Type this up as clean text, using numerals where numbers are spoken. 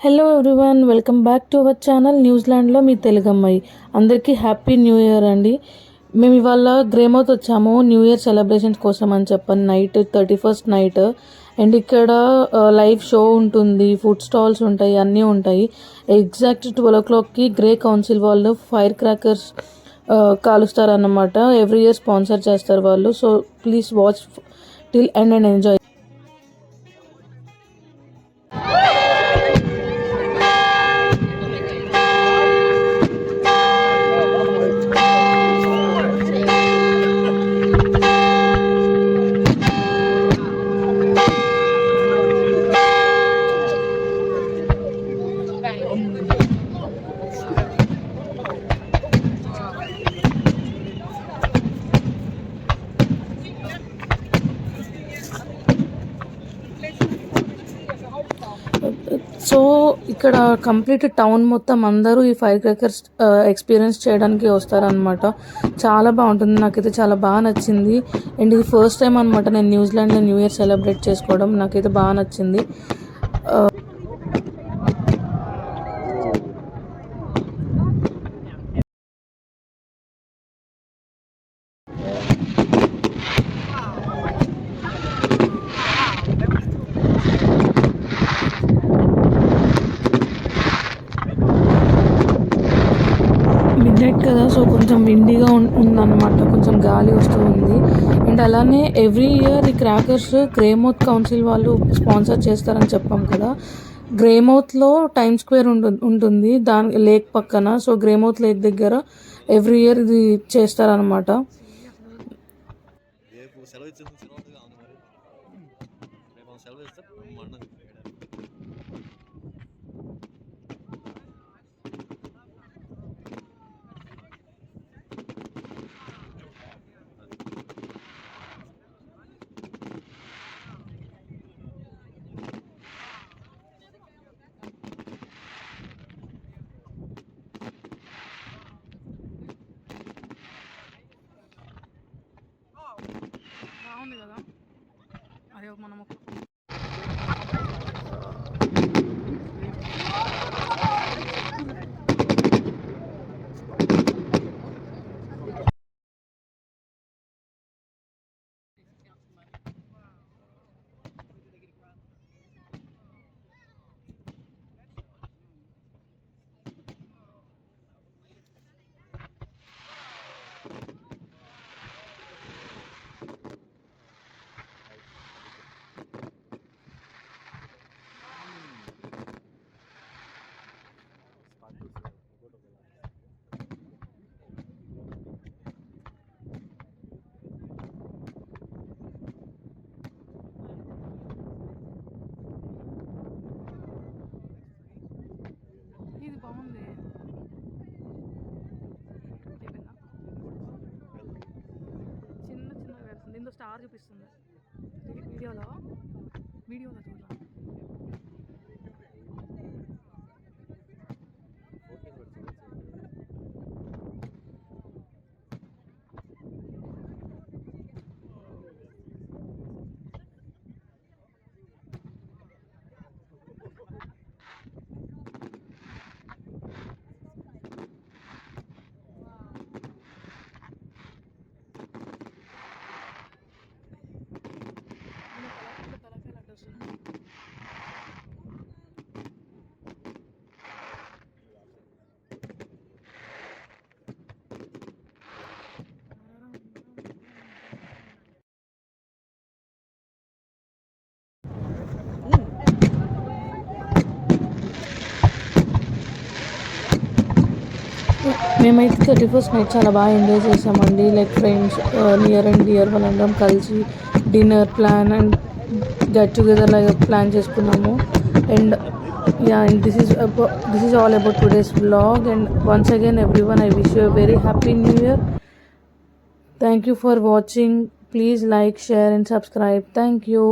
Hello everyone, welcome back to our channel న్యూజిలాండ్లో మీ తెలుగు అమ్మాయి. అందరికీ హ్యాపీ న్యూ ఇయర్ అండి. మేము ఇవాళ గ్రేమౌత్ వచ్చాము న్యూ ఇయర్ సెలబ్రేషన్స్ కోసం అని చెప్పని నైట్ 31st నైట్. అండ్ ఇక్కడ లైవ్ షో ఉంటుంది, ఫుడ్ స్టాల్స్ ఉంటాయి, అన్నీ ఉంటాయి. ఎగ్జాక్ట్ 12 o'clockకి గ్రే కౌన్సిల్ వాళ్ళు ఫైర్ క్రాకర్స్ కాలుస్తారన్నమాట. ఎవ్రీ ఇయర్ స్పాన్సర్ చేస్తారు వాళ్ళు. So please watch till end and enjoy. So ఇక్కడ కంప్లీట్ టౌన్ మొత్తం అందరూ ఈ ఫైర్ క్రాకర్స్ ఎక్స్పీరియన్స్ చేయడానికి వస్తారనమాట. చాలా బాగుంటుంది, నాకైతే చాలా బాగా నచ్చింది. అండ్ ఇది ఫస్ట్ టైం అనమాట నేను న్యూజిలాండ్లో న్యూ ఇయర్ సెలబ్రేట్ చేసుకోవడం. నాకైతే బాగా నచ్చింది. మిడ్నైట్ కదా, సో కొంచెం విండీగా ఉందన్నమాట, కొంచెం గాలి వస్తూ ఉంది. అండ్ అలానే ఎవ్రీ ఇయర్ ఈ క్రాకర్స్ గ్రేమౌత్ కౌన్సిల్ వాళ్ళు స్పాన్సర్ చేస్తారని చెప్పాం కదా. గ్రేమౌత్లో టైమ్ స్క్వేర్ ఉంటుంది దాని లేక్ పక్కన. సో గ్రేమౌత్ లేక్ దగ్గర ఎవ్రీ ఇయర్ ఇది చేస్తారనమాట. బాగుంది కదా, అదే మనము ఇది బాగుంది. చిన్న చిన్నగా వెళ్తుంది, ఇందులో స్టార్ చూపిస్తుంది వీడియోలో చూద్దాం. మేమైతే 31st నైట్ చాలా బాగా ఎంజాయ్ చేసామండి. Like friends, near and dear వాళ్ళందరం కలిసి dinner plan and get together లాగా ప్లాన్ చేసుకున్నాము. And and this is all about today's vlog. And once again everyone, I wish you a very happy new year. Thank you for watching. Please like, share and subscribe. Thank you.